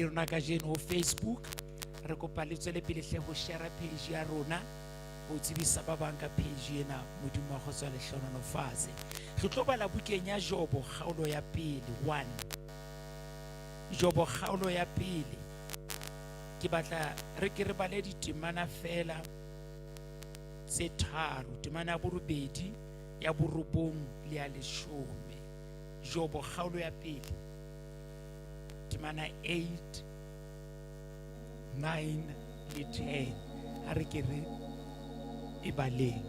le rona ka jeno ho Facebook. Re kopa le tswele pele hle ho share page ya rona ho tsebisa ba bang ka page ena. Modimo wa kgotso le hlonono fatshe. Re tlo bala bukeng ya Jobo kgaolo ya pele 1. Jobo kgaolo ya pele. Ke batla re ke re bale ditemana fela tse tharo, temana ya borobedi, ya borobong le ya leshome. Jobo kgaolo ya pele, temana 8, 9 le 10. Ha re ke re e baleng.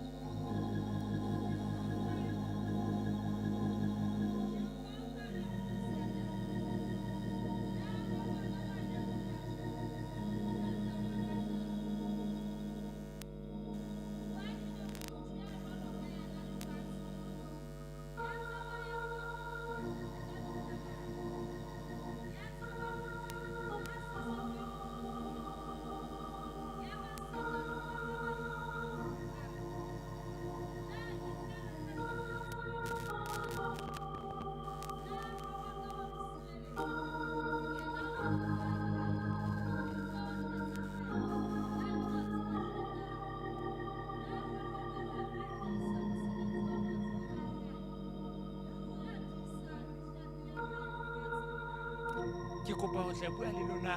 Ke kopa ho tla bua le lona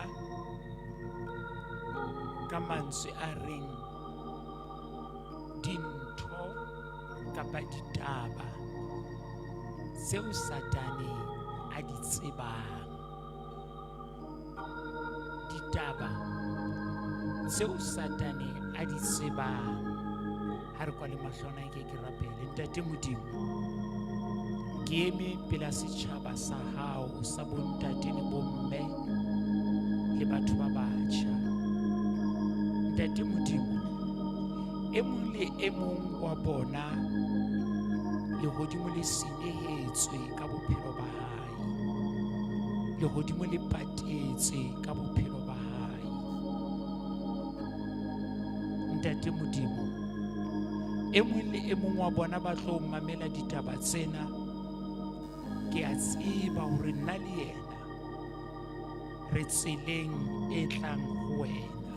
ka mantswe a reng dintho kapa ditaba tseo Satane a di tsebang. Ditaba tseo Satane a di tsebang. Ha re kwa le mahlona ke rapele. Ntate Modimo, ke eme pela setjhaba sa hao sa bontate le bomme le batho ba batjha. Ntate Modimo, e mong le e mong wa bona lehodimo le senyehetswe ka bophelo ba hae, lehodimo le patetse ka bophelo ba hae. Ntate Modimo, e mong le e mong wa bona ba tlo mamela ditaba tsena, ke a tseba hore nna le yena re tseleng e tlang ho wena.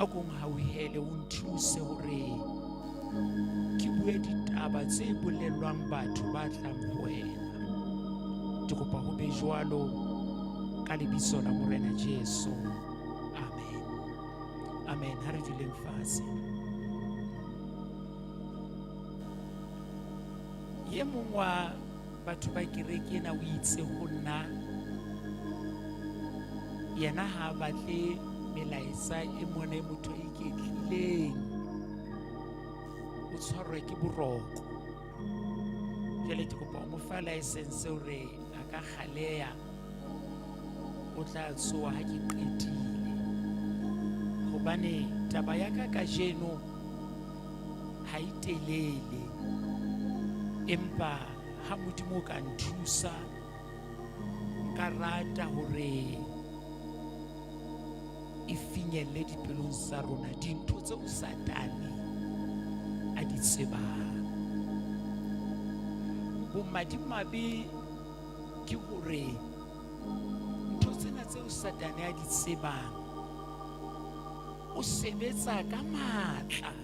A kong hauhele o nthuse hore ke bue ditaba tse bolelwang batho ba tlang ho wena. Ke kopa ho be jwalo ka lebitso la Morena Jesu. Amen. Amen. Ha re dileng fatshe. Ye mong wa batho ba kereke ena o itse ho nna yena ha batle melaetsa e mona e motho a iketlileng o tshwarwe ke boroko. Jwale ke kopa o mo fa license hore a ka kgaleha, o tla tsoha ha ke qetile, hobane taba ya ka kajeno ha e telele, empa ha Modimo ka nthusa nka rata hore e finyelle dipelong tsa rona dintho tseo Satane a di tsebang. Bomadimabe ke hore ntho tsena tseo Satane a di tsebang o sebetsa ka matla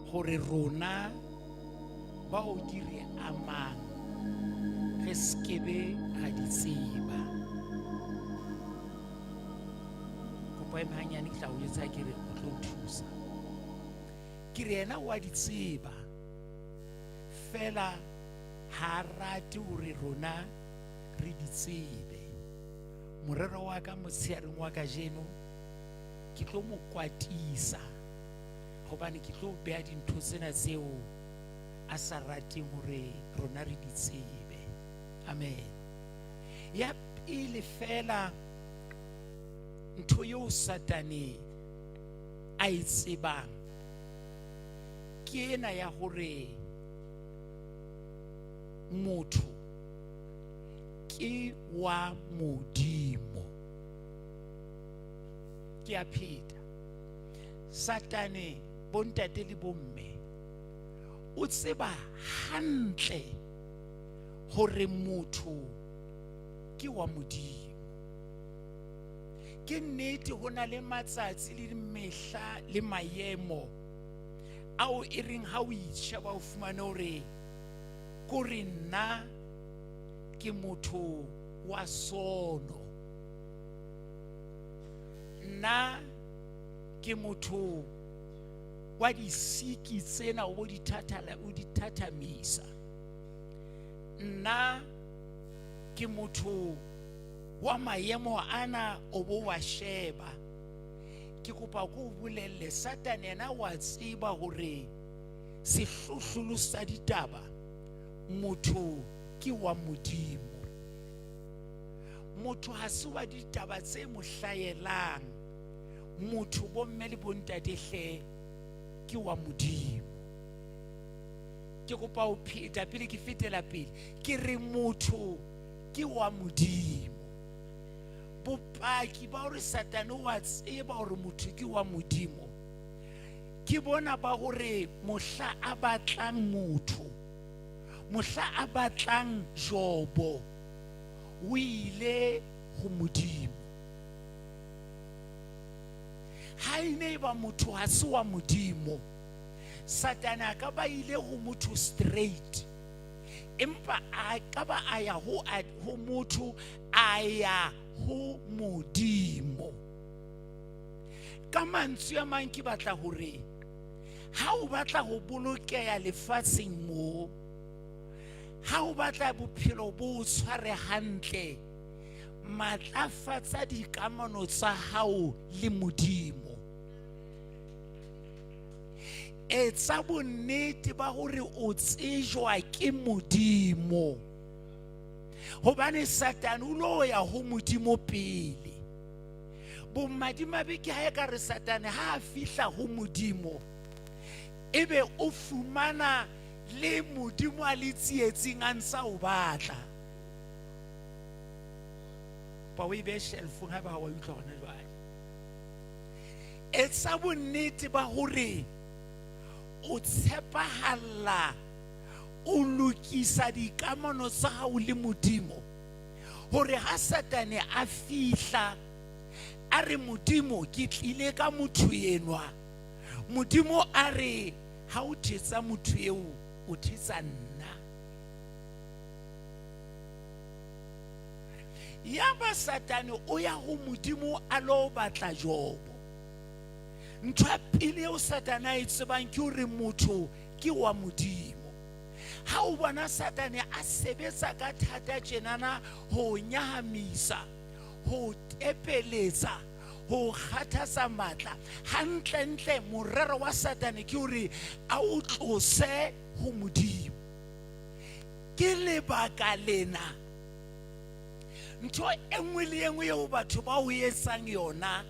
hore rona bao di re amang re skebe ga di tseba. Kopa e mahanyane ke tla o etsa ke re o tlo thusa. Ke re yena wa di tseba fela ha rate hore rona re di tsebe. Morero wa ka motsheareng wa ka jeno ke tlo mo kwatisa, hobane ke tlo beha dintho tsena tseo a sa rateng hore rona re di tsebe. Amen. Ya pele fela ntho eo Satane a e tsebang ke ena ya hore motho ke wa Modimo. Ke a pheta. Satane bontate le bomme o tseba hantle hore motho ke wa Modimo. ke nnete ho na le matsatsi le mehla le maemo ao e reng ha o itsheba o fumane hore kore nna ke motho wa sono, nna ke motho wa disiki tsena o bo di thathamisa, nna ke motho wa maemo ana o bo wa sheba. Ke kopa ko bolelle Satane yena wa tseba hore sehlohlolo sa ditaba motho ke wa Modimo. Motho ha se wa ditaba tse mo hlayelang, motho bo mme le bontate hle ke wa Modimo. Ke kopa o pheta pele ke fetela pele ke re motho ke wa Modimo. Bopaki ba hore Satane wa tseba hore motho ke wa Modimo ke bona ba hore mohla a batlang motho, mohla a batlang Jobo, o ile ho Modimo. Ha ene ba motho ha se wa Modimo, Satane a ka ba ile ho motho straight, empa a ka ba a ya ho motho a ya ho Modimo. Ka mantswe a mang ke batla hore ha o batla ho bolokeha lefatsheng mo, ha o batla bophelo bo tshware hantle, matlafatsa dikamano tsa hao le Modimo. Etsa bonnete ba hore o tsejwa ke Modimo, hobane Satane o lo ya ho Modimo pele. Bomadimabe ke ha e ka re Satane ha a fihla ho Modimo, ebe o fumana le Modimo a le tsietsing a ntsa o batla. Pa o be shelfong ha ba wa utlwa hona jwale. Etsa bonnete ba hore o tshepahala, o lokisa dikamano tsa hao le Modimo, hore ha Satane a fihla a re Modimo ke tlile ka motho enwa, Modimo a re ha o thetsa motho eo o thetsa nna. Ya ba Satane o ya ho Modimo a lo batla Jobo. Ntho ya pele eo Satane a e tsebang ke hore motho ke wa Modimo. Ha o bona Satane a sebetsa ka thata tjenana ho nyahamisa, ho tepeletsa, ho kgathatsa matla, hantle morero wa Satane ke hore a o tlose ho Modimo. Ke lebaka lena ntho enngwe le enngwe eo batho ba o etsang yona,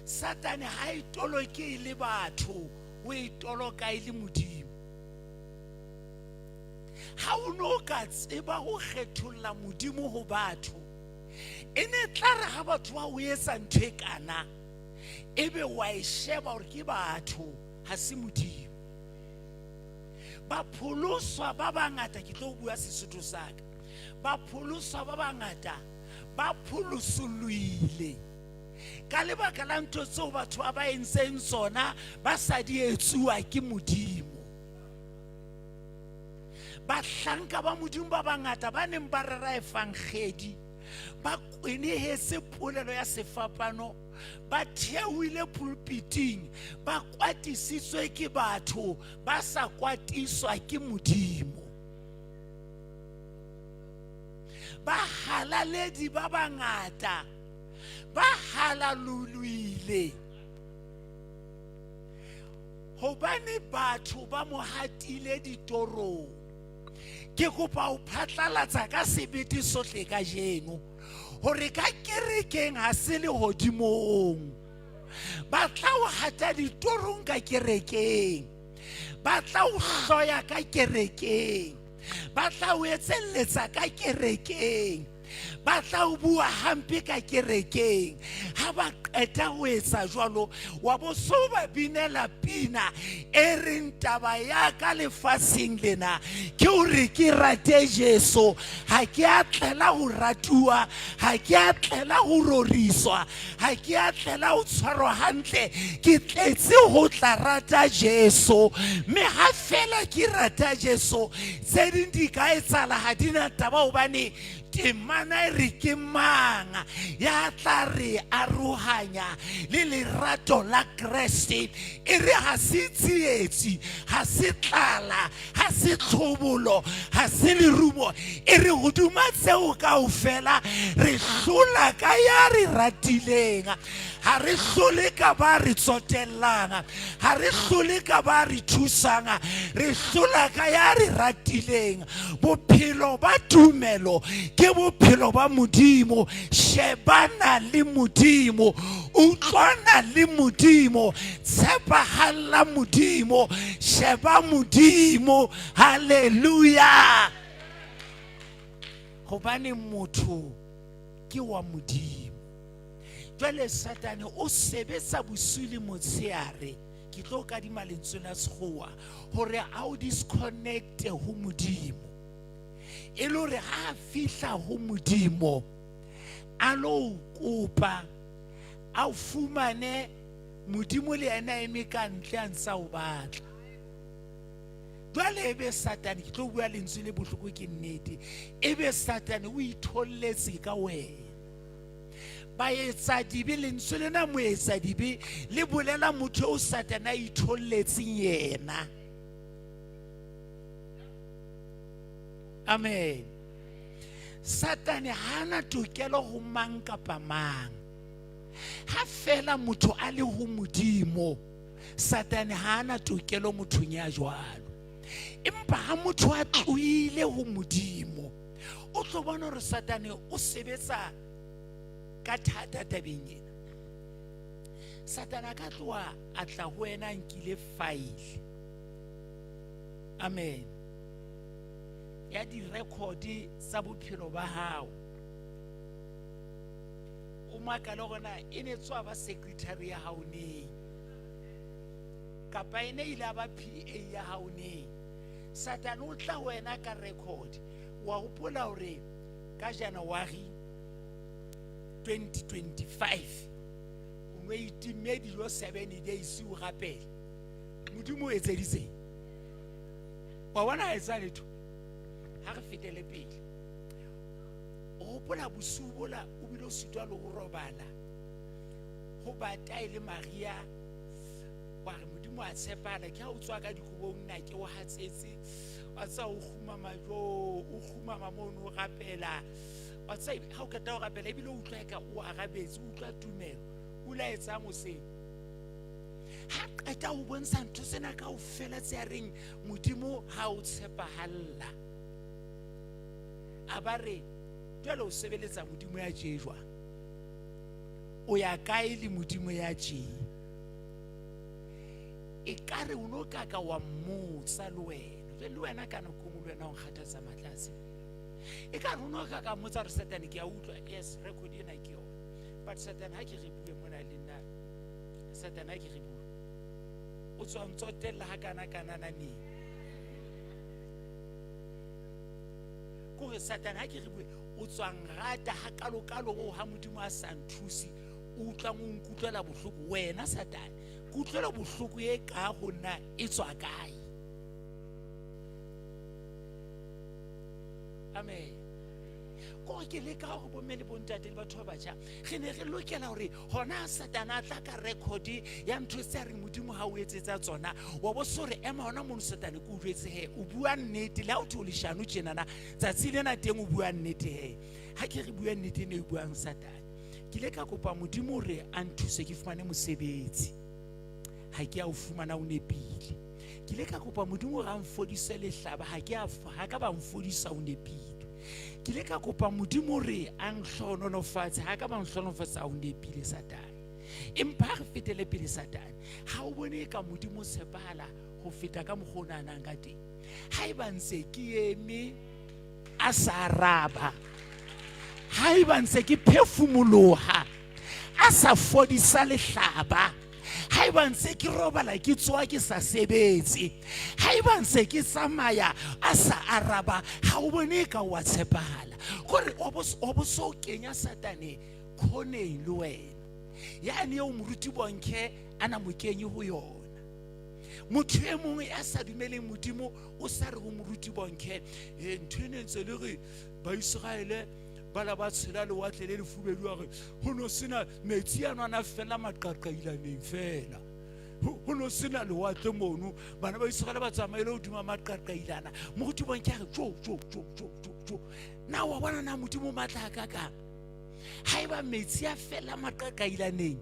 Satane ha e toloke le batho, o e toloka le Modimo. Ha o no ka tseba ho kgetholla Modimo ho batho, ene tlare ha batho ba o etsa ntho e kana, ebe wa e sheba hore ke batho ha se Modimo. Ba pholoswa ba bangata, ke tlo bua Sesotho sa ka, ba pholoswa ba bangata ba pholosoloile ka lebaka la ntho tseo batho ba entseng tsona ba sa di etsuwa ke Modimo. Bahlanka ba Modimo ba bangata ba neng ba rera efangedi, ba kwenehetse polelo ya sefapano, ba theohile pulpiting, ba kwatisitswe ke batho ba sa kwatiswa ke Modimo. Ba halaledi ba bangata ba halaluluile hobane batho ba mo hatile ditorong. Ke kopa o phatlalatsa ka sebete sohle ka jeno hore ka kerekeng ha se le hodimong, ba tla o hata ditorong ka kerekeng, ba tla o hloya ka kerekeng, ba tla o etselletsa ka kerekeng, ba tla o bua hampe ka kerekeng. Ha ba qeta ho etsa jwalo, wa bo so ba binela pina e reng taba ya ka lefatsheng lena ke hore ke rate Jesu, ha ke a tlela ho ratuwa, ha ke a tlela ho roriswa, ha ke a tlela ho tshwarwa hantle, ke tletse ho tla rata Jesu. Me ha fela ke rata Jesu, tse ding di ka etsala ha di na taba hobane temana e re ke mang ya tla re arohanya le lerato la Kreste. E re ha se tsietsi, ha se tlala, ha se tlhobolo, ha se lerumo. E re hoduma tseo kaofela re hlola ka ya re ratileng. Ha re hlole ka ba re tsotellang, ha re hlole ka ba re thusang, re hlola ka ya re ratileng. Bophelo ba tumelo ke bophelo ba Modimo. Shebana le Modimo, utlwana le Modimo, tshepahalla Modimo, sheba Modimo. Haleluya. Hobane motho ke wa Modimo. Jwale Satane o sebetsa bosiu le motshehare, ke tlo kadima lentswe la sekgowa, hore a o disconnect ho Modimo. E le hore ha fihla ho Modimo a lo kopa, a fumane Modimo le yena eme ka ntle a ntsa o batla. Jwale ebe Satane, ke tlo bua lentswe le bohloko ke nnete, ebe Satane o itholletse ka wena. Ba etsa dibe lentswe lena mo etsa dibe le bolela motho o Satane a itholletseng yena. Amen. Satane hana tokelo ho mang kapa mang. Ha fela motho a le ho Modimo, Satane hana tokelo mothong ya jwalo. Empa ha motho a tlohile ho Modimo, o tlo bona hore Satane o sebetsa ka thata tabeng ena. Satane ka tloha a tla ho wena nkile file, amen, ya di-record tsa bophelo ba hao. O makala gona e ne tswa ba secretary ya hao neng, kapa ene ile ba PA ya hao neng. Satane o tla wena ka record, wa hopola hore ka January 2025 o no itimedi lo 7 days o rapela Modimo o etseditse. Wa bona ha etsa letho. Ha re fetele pele, o hopola bosiu bola o bile o sitwa le ho robala ho bata ile Maria, wa re Modimo a tshepala ke ha o tswa ka dikobong nna ke o hatsetse, wa tsa o khumama jo, o khumama mono o rapela, wa tsa ha o ka ta o rapela e bile o utlwa ka o arabetse, o utlwa tumelo, o la etsa mo se. Ha qeta o bontsha ntho sena kaofela tse a reng Modimo ha o tshepahalla. Abare jwale o sebeletsa Modimo ya jejwa, o ya kae le Modimo ya je? E kare o no kaka wa mmotsa le wena, le wena kana go mo le wena o kgathatsa matlase. E ka re o no kaka mmotsa re Satane ke a utlwa, yes record ena ke yona, but Satane ha ke re bue mona le nna, Satane ha ke re bue o tswa ntsotella ha kana kana nani. Kore Satane ha ke re bue o tswa ngata ha kalo kalo ho ha Modimo a sa nthusi, o utlwa mo nkutlwela bohloko wena Satane, kutlwela bohloko e ka ho nna e tswa kae? Amen. Ko ke le ka go bomme le bontate le batho ba batjha, re ne re lokela hore hona Satane a tla ka record ya ntho tse re Modimo ha o etsetsa tsona, wa bo sore ema hona mo Satane ko utlwetse he o bua nnete le ha o tho le shano tjena na tsatsi lena teng o bua nnete he. Ha ke re bua nnete ne o buang Satane, ke le ka kopa Modimo re a nthuse ke fumane mosebetsi, ha ke a o fumana o nepile. Ke le ka kopa Modimo ga mfodise lehlaba, ha ka ba mfodisa o nepile. Ke le ka kopa Modimo re a nhlononofatse, ha ka ba nhlonofatsa o nepile Satane. Empa re fetele pele Satane, ha o bone ka Modimo tshepahala ho feta ka mokgona nang ka teng. Ha e ba ntse ke eme a sa araba, haeba ntse ke phefumoloha a sa fodisa lehlaba, haeba ntse ke robala ke tsoa ke sa sebetse, haeba ntse ke tsamaya a sa araba, ha o bone ka wa tshepahala gore o bo so kenya Satane khoneng le wena. Yani yo moruti bonkhe ana mokenyi ho yona. Motho e mongwe ya sa dumeleng modimo o sa re ho moruti bonkhe ntho ene ntse le re ba Israele ba la ba tshela le watle le lefubedu wa re ho no sena metsi a nwana fela maqaqailaneng fela, ho no sena le watle mono bana ba Israele ba tsamaile hodima maqaqailana. Moruti bonkhe re tjo na wa bona na modimo matla ka ka haeba metsi a fela maqaqailaneng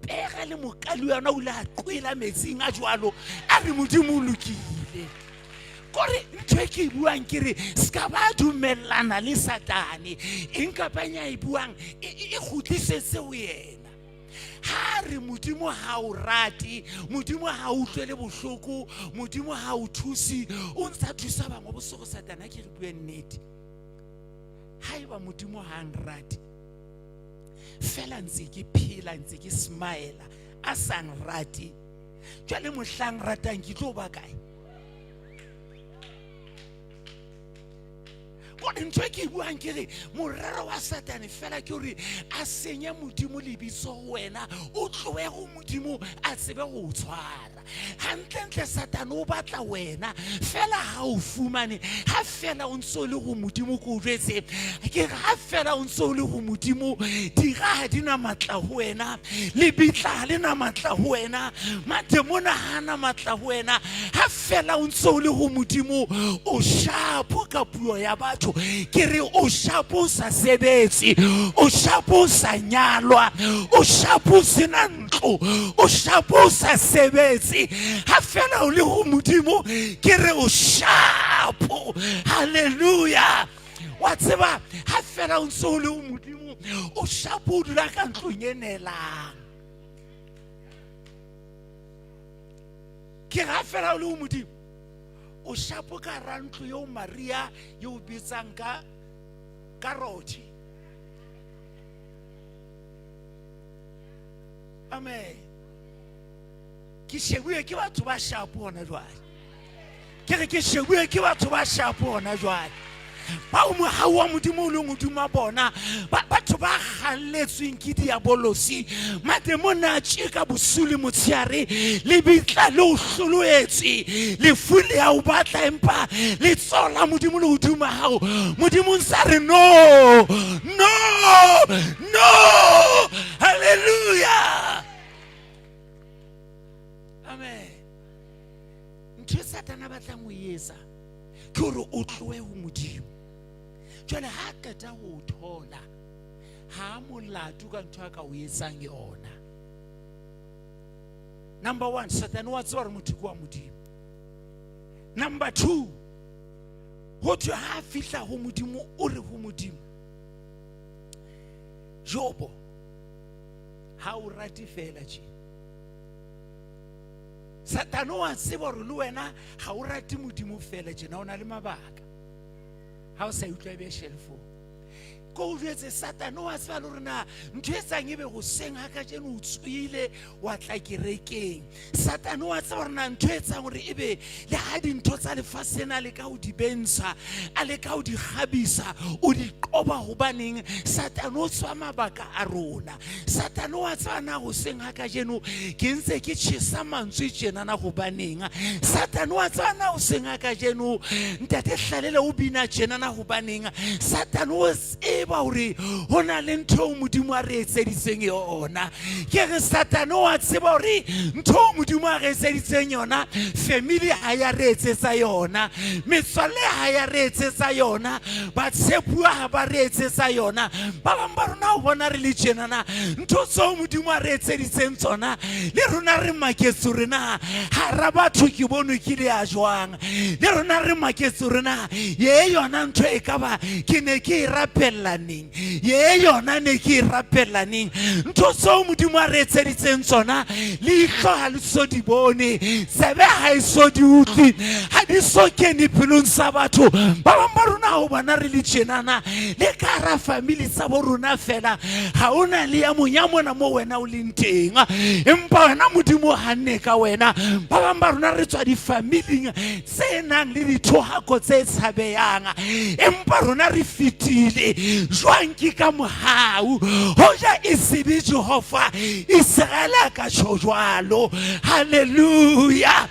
pega le mokali yana o la qwela metsing a jwalo a re modimo o lokile. Kore ntwe ke buang ke re ska ba dumellana le Satane eng kapanya e buang e kgutlisetse ho yena. Ha re modimo ha o rate, modimo ha o utlwele bohloko, modimo ha o thusi, o ntsa thusa bangwe bo sego Satane ke re bue nnete. Haeba modimo ha nrate fela ntse ke phela ntse ke smile a sa nrate, jwale mohlang ratang ke tlo ba kae? Kore ntwe ke buang ke re morero wa Satane fela ke hore a senya modimo lebitso ho wena, o tlohe ho modimo a tsebe ho o tshwara. Hantlentle Satane o batla wena fela ha o fumane, ha fela o ntso le ho modimo ko jwetse ke ha fela o ntso le ho modimo dira ha dina matla ho wena, lebitla le na matla ho wena, mademona hana matla ho wena. Ha fela o ntso le ho modimo o shapo ka puo ya batho ke re o shapo sa sebetsi, o shapo sa nyalwa, o shapo sena ntlo, o shapo sa sebetsi. Ha fela o le ho modimo ke re o shapo. Hallelujah. Wa tseba ha fela o ntso le ho modimo o shapo o dula ka ntlong e nelang. Ke ha fela o le ho modimo o shapo ka rantlo yo Maria yo bitsang ka karoti. Amen. Ke shebuwe ke batho ba shapo hona jwale. Ke re ke shebuwe ke batho ba shapo hona jwale. Ba o mo ha wa modimo le modimo bona batho ba kgalletsweng ke diabolosi, mademona tshika bosuli motsiare le bitla le o hloloetse le fule ya o batla empa le tsola modimo le hoduma hao. Modimo ntsa re no. Hallelujah. Amen. Ntho Satana batlang ho etsa ke hore o tlohe ho modimo. Jwale ha qeta ho thola ha molato ka ntho ka o etsang yona. Number 1, Satana wa tswa re motho kwa modimo. Number 2, ho tswa ha fihla ho modimo o re ho modimo Jobo ha o rati fela tje. Satana wa tseba re le wena ha o rati modimo fela tje, na ona le mabaka. Ha o sa utlwa be shelfo ko jetse Satana wa tseba le rena ntho e tsang ebe go senga ka jeno o tswile wa tla kerekeng. Satana wa tseba rena ntho e tsang gore ebe le ha dintho tsa lefasena le ka o di bentsha a le ka o di gabisa o di qoba go baneng. Satana o tswa mabaka a rona. Satana wa tseba na go senga ka jeno ke ntse ke tshisa mantswe tjena na go baneng. Satana wa tseba na go senga ka jeno ntate hlalele o bina tjena na go baneng. Satana o ba hore hona le ntho modimo a re etseditseng yona. Ke re Satana wa tseba hore ntho modimo a re etseditseng yona family ha ya re etsetsa yona, metswalle ha ya re etsetsa yona, ba tshepuwa ha ba re etsetsa yona. Ba bang ba rona o bona re le tjena na ntho tseo modimo a re etseditseng tsona le rona re maketse rena ha ra batho ke bono ke le a jwang. Le rona re maketse rena ye yona ntho e ka ba ke ne ke e rapella rapelaneng ye yona ne ke rapelaneng ntho tseo modimo a re etseditseng tsona leihlo ha le so di bone tsebe ha e so di utlwe ha di so kene pelong sa batho ba bang ba rona ho bona re le tjenana le ka hara family tsa bo rona fela ha ona le ya monyamona mo wena o leng teng empa wena modimo ha nne ka wena ba bang ba rona re tswa di-familing tse nang le dithohako tse tshabeyang empa rona re fetile jwang ke ka mohau hoja e sebe Jehova Israel ka tjho jwalo haleluya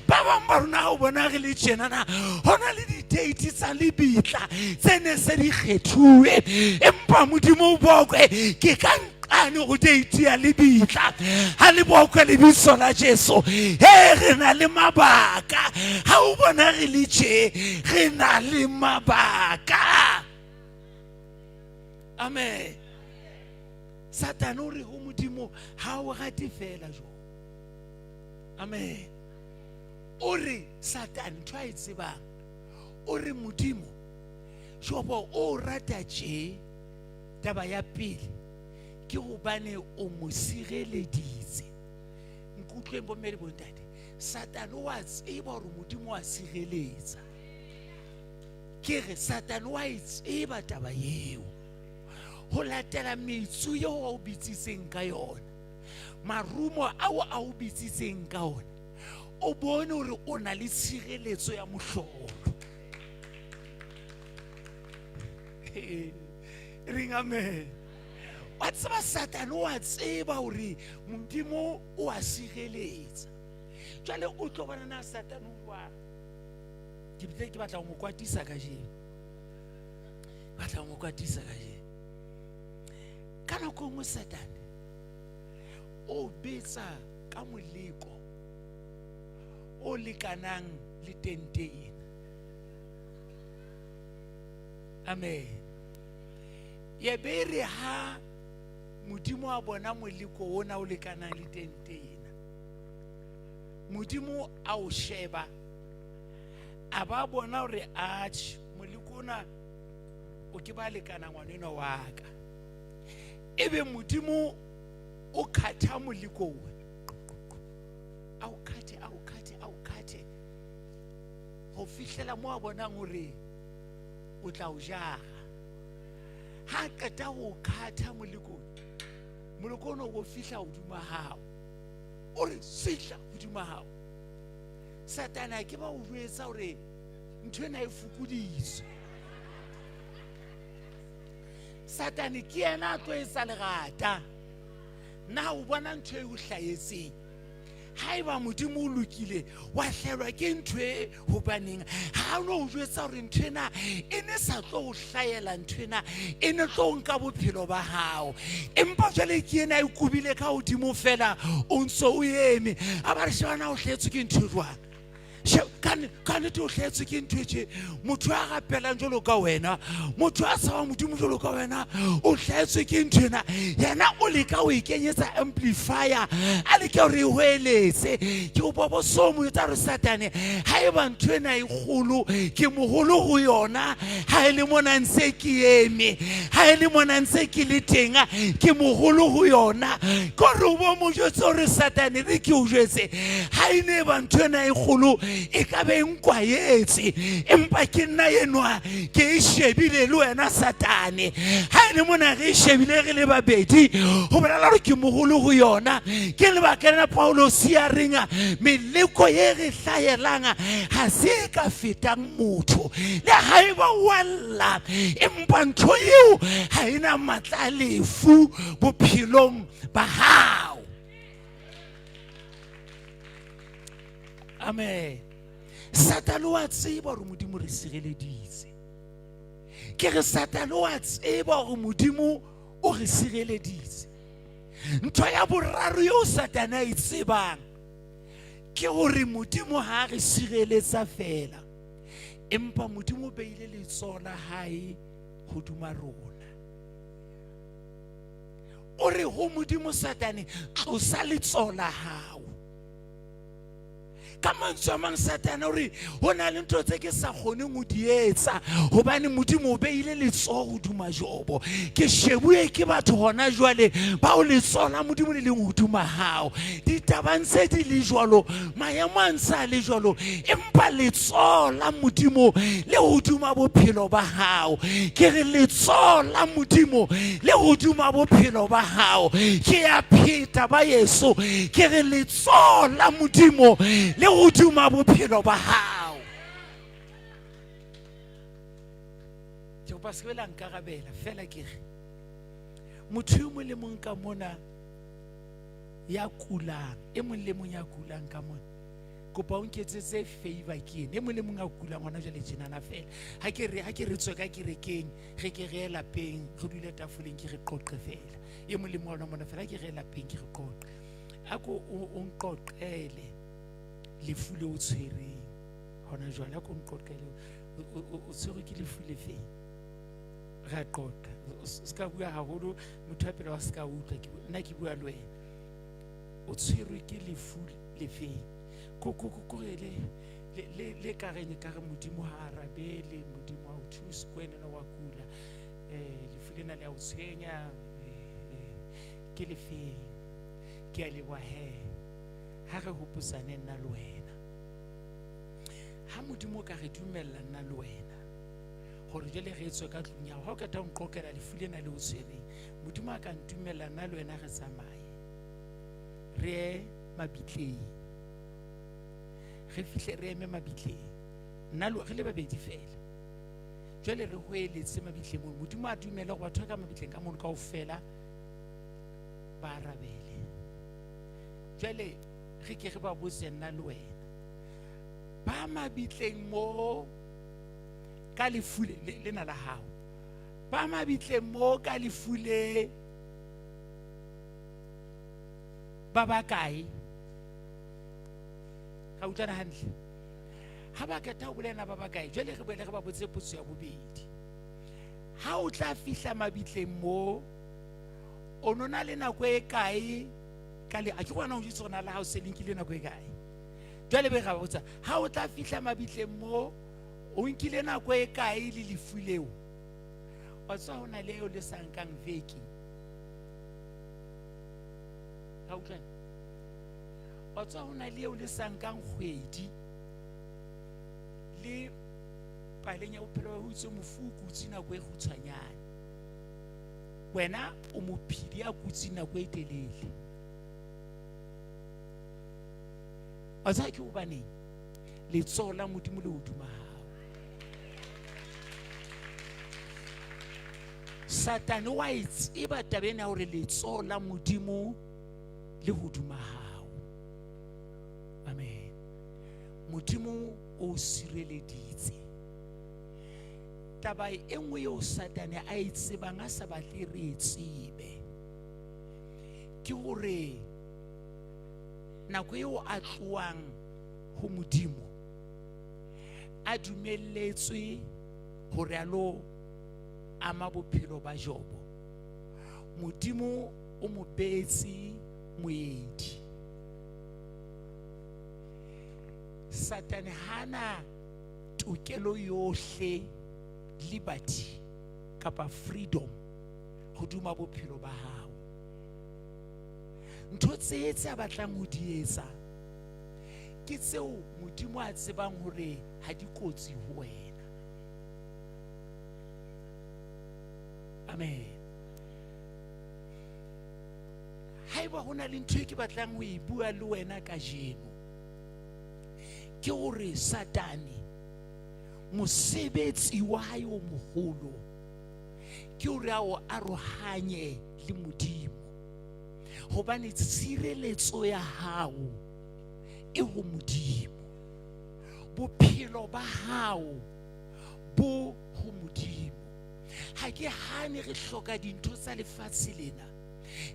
ba bang ba rona ho bona re le tjenana hona le di-date tsa lebitla tse ne se di kgethuwe empa modimo o bokwe ke ka ane go date ya lebitla ha le bokwe lebitso la Jesu re na le mabaka ha o bona re le tje re na le mabaka amen Satan o re ho modimo ha o rate fela jo amen o re Satan ntwa e tsebang o re modimo jobo o rata tje taba ya pele ke hobane o mo sireleditse nkutlwe bo mmele bo ntate Satan wa tseba hore modimo wa sireletsa ke re Satan wa tseba taba eo ho latela metsu yo o bitsitseng ka yona marumo ao a o bitsitseng ka ona o bone hore o na le tshireletso ya mohlolo ring amen wa tseba Satan wa tseba hore modimo o a sireletsa jwale o tlo bona na Satan wa ke batla ho mo kwatisa ka je ka nako nngwe Satan o betsa ka moleko o lekanang le tente ena amen ye bere ha modimo a bona moleko ona o lekanang le tente ena modimo a o sheba a ba bona hore atjhe moleko ona o ke ba lekana ngwaneno wa ka ebe modimo o khatha moleko a o khathe ho fihlela mo a bonang hore o tla o jara ha qeta ho khatha moleko ono go fihla hodima hao o re fihla hodima hao Satana ke ba o jwetsa hore ntho ena e fukudiswe Satani ke yena a tlo etsa lerata na o bona ntho e o hlahetseng haeba modimo o lokile wa hlelwa ke ntho e hobaneng ha no o jwetsa hore ntho ena e ne sa tlo o hlahela ntho ena e ne tlo nka bophelo ba hao empa jwale ke yena e kubile ka hodimo fela o ntso o eme a ba re shebana o hlahetswe ke ntho jwang ka nnete o hlahetswe ke ntho tje motho a gapelang jwalo ka wena motho a sa wa modimo jwalo ka wena o hlahetswe ke ntho ena yena o leka o ikenyetsa amplifier a leka hore e hweletse ke o bobo so mo etsa re Satane ha eba ntho ena e kgolo ke moholo ho yona ha ele mona ntse ke eme ha ele mona ntse ke le teng ke moholo ho yona ko re o bo mo jwetse hore Satane re ke o jwetse ha ene ba ntho ena e kgolo e ka be nkwayetse empa ke nna yenwa ke e shebile le wena Satane ha ene mona re shebile re le babedi ho bolela hore ke moholo ho yona ke le ba kana Paulos ya ringa meleko ye re hlayelang ha se ka fetang motho le haeba walla empa ntho eo ha ina matla lefu bophelong ba hao amen Satane wa tseba hore modimo re sireleditse ke re Satane wa tseba hore modimo o re sireleditse ntho ya boraro yo Satane a itsebang ke hore modimo ha re sireletsa fela empa modimo beile letsoho la hae hodima rona o re ho modimo Satane tlosa letsoho la hao ka mantswe a mang Satane hore ho na le ntho tse ke sa kgoneng ho di etsa hobane Modimo o beile letsoho hodima Jobo. Ke shebuwe ke batho hona jwale ba o letsoho la Modimo le leng hodima hao. Ditabang tse di le jwalo, maemo a ntse a le jwalo, empa letsoho la Modimo le hodima bophelo ba hao. Ke re letsoho la Modimo le hodima bophelo ba hao. Ke ya pheta ba Yesu, ke re letsoho la Modimo le hodima bophelo ba hao. Ke ba se bela nkarabela fela ke re motho mo le mong ka mona ya kulang, e mong le mong ya kulang ka mona, kopa o nketsetse favor ke ene, e mong le mong a kulang hona jwale tjenana fela. Ha ke re tswe ka kerekeng, re ke re lapeng, re dule tafoleng ke re qoqe fela. E mong le mong mona fela ke re lapeng ke re qoqe. Ako o nqoqele lefu le o tshwereng hona jwale, ako nqoqele o tshwerwe ke lefu le feng. Ra qoqa, ska bua haholo, motho a pele wa ska utlwa, nna ke bua le wena. O tshwerwe ke lefu le feng. Le kareng ka re Modimo ha arabele, Modimo a o thuse ko ena wa kula, lefu lena le a o tshwenya, ke le feng. Ke a leboha he, ha re hopusane nna le wena. Ha Modimo ka re dumella nna le wena hore jwale re etswe ka tlung ya hao, ha o keta ho nqokela lefu lena le o tshwereng, Modimo a ka ntumella nna le wena re tsamaye re ye mabitleng, re fihle re eme mabitleng, nna re le babedi fela. Jwale re hoeletse mabitleng moo, Modimo a dumela hore batho ka mabitleng ka mono kaofela ba arabele. Jwale re ke re ba botse nna le wena, ba mabitleng moo ka lefu lena la hao, ba mabitleng moo ka lefu le ba bakae? Ga utlwana hantle? Ha ba keta ho bolena ba bakae? Jwale re boele re ba botse potso ya bobedi. Ha o tla fihla mabitleng moo, o nona le nako e kae ka le a ke bona ho jitse rona la hao se linkile nako e kae? Jwale be ga ba botsa, ha o tla fihla mabitleng moo, o nkile nako e kae le lefu leo? Wa tswa hona leo le sa nkang veki. Ha utlwana? Wa tswa hona leo le sa nkang kgwedi, le paleng ya bophelo ho itse mofu o kutsi nako e kgutshwanyane, wena o mophedi a kutsi nako e telele. Wa tswa ke hobaneng? Letsoho la Modimo le hodima hao. Satane wa itseba tabeng ya hore letsoho la Modimo le hodima hao. Amen. Modimo o sireleditse. Taba e nngwe eo Satane a itsebang a sa batle re tsebe ke hore nako eo a tloang ho Modimo a dumelletswe hore a lo ama bophelo ba Jobo. Modimo o mo beetse moedi. Satane hana tokelo yohle, liberty kapa freedom hodima bophelo ba hao. Ntho tse a batlang ho di etsa ke tseo Modimo a tsebang hore ha di kotsi ho wena. Amen. Haeba hona le ntho e ke batlang ho e bua le wena ka jeno, ke hore Satane mosebetsi wa hae o moholo ke hore a o arohanye le Modimo, hobane tshireletso ya hao e ho Modimo, bophelo ba hao bo ho Modimo. Ha ke hane re hloka dintho tsa lefatshe lena,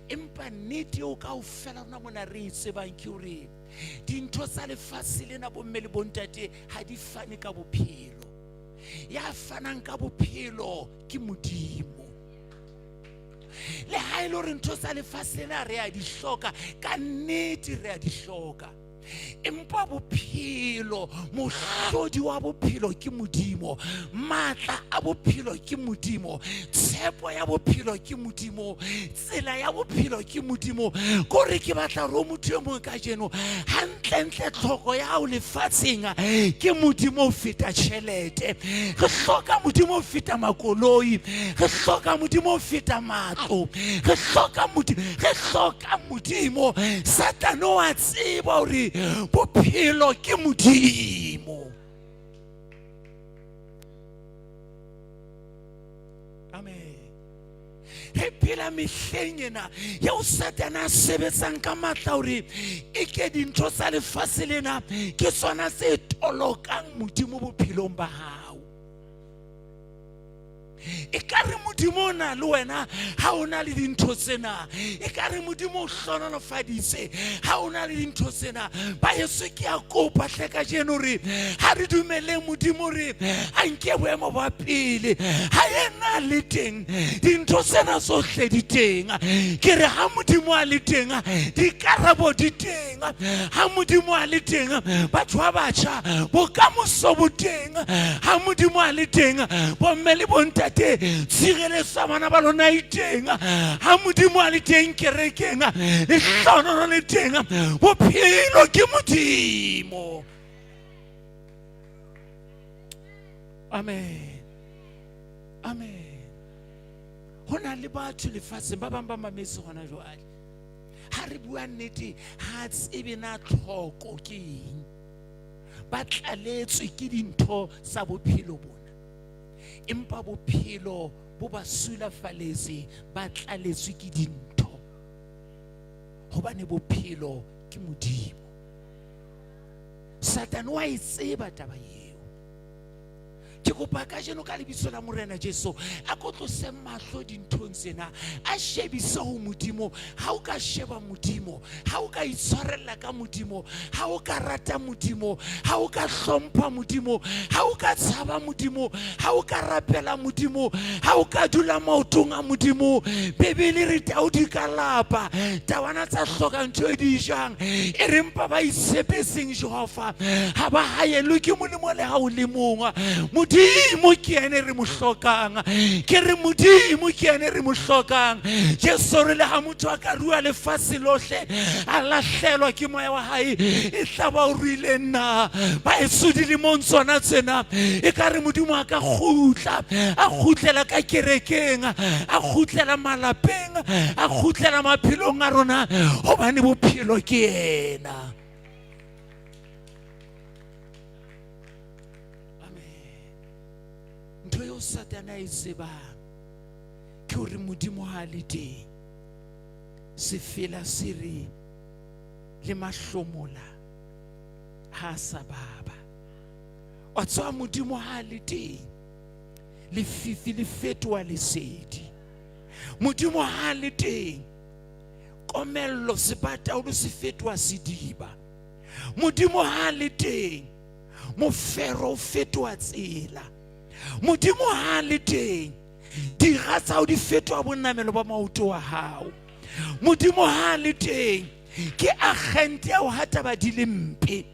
empa nnete eo kaofela rona mona re tsebang ke hore dintho tsa lefatshe lena bomme le bontate ha di fane ka bophelo. Ya fanang ka bophelo ke Modimo. Le ha ile hore ntho tsa lefatshe lena re a di hloka, ka nnete re a di hloka, empa bophelo mohlodi wa bophelo ke Modimo, matla a bophelo ke Modimo, tshepo ya bophelo ke Modimo, tsela ya bophelo ke Modimo. Gore ke batla ro motho yo mongwe ka jeno hantlentle tlhoko ya hao lefatsheng ke Modimo o feta tšhelete, re hloka Modimo o feta makoloi, re hloka Modimo o feta matlo, re hloka Modimo. Satane wa tseba hore bophelo ke Modimo. Amen. Re phela mehleng ena ya o Satane a sebetsang ka matla hore e ke dintho tsa lefatshe lena ke tsona tse tolokang Modimo bophelong ba hao. E ka re Modimo na le wena ha o na le dintho tsena, e ka re Modimo o hlonolofaditse ha o na le dintho tsena. Ba Yesu ke a kopa hle ka jeno re ha re dumele Modimo re a nke boemo ba pele, ha yena le teng dintho tsena tsohle di teng. Ke re ha Modimo a le teng dikarabo di teng, ha Modimo a le teng batho ba batjha bokamoso bo teng, ha Modimo a le teng bomme le bontate tshireletso bana ba lona iteng, ha Modimo a le teng kerekeng le hlono le teng, bophelo ke Modimo. Amen. Amen. Hona le batho lefatsheng ba bang ba mametse hona jwale, ha re bua nnete ha tsebe na tlhoko ke eng, ba tlaletswe ke dintho tsa bophelo bona, empa bophelo bo ba sulafaletse, ba tlaletswe ke dintho hobane bophelo ke Modimo. Satane wa e tseba taba eo. Ke kopa ka jeno ka lebitso la Morena Jesu a ko tlose mahlo dinthong tsena, a shebise ho Modimo. Ha o ka sheba Modimo, ha o ka itshwarella ka Modimo, ha o ka rata Modimo, ha o ka hlompha Modimo, ha o ka tshaba Modimo, ha o ka rapela Modimo, ha o ka dula maotong a Modimo. Bebele re Daudi ka lapa tawana tsa hloka ntho e di jang, e re mpa ba itshepetseng Jehova ha ba haelwe ke molemo le ha o le mongwa. Modimo ke ene re mo hlokang, ke re Modimo ke ene re mo hlokang. Jesu re le ha motho a ka rua lefatshe lohle a lahlelwa ke moya wa hae, e tla ba o ruile nna ba Yesu dilemong tsona tsena. E ka re Modimo a ka kgutla, a kgutlela ka kerekeng, a kgutlela malapeng, a kgutlela maphelong a rona hobane bophelo ke yena. Satana e tsebang ke hore Modimo ha le teng, se fela se re le mahlomola ha sa baba. Wa tswa Modimo ha le teng, lefifi le fetoha lesedi. Modimo ha le teng, komello sebataolo se fetoha sediba. Modimo ha le teng, mofero o fetoha tsela. Modimo ha le teng, dira tsa o di fetoha bonamelo ba maoto wa hao. Modimo ha le teng, ke agente ya o hata ba di le mpe.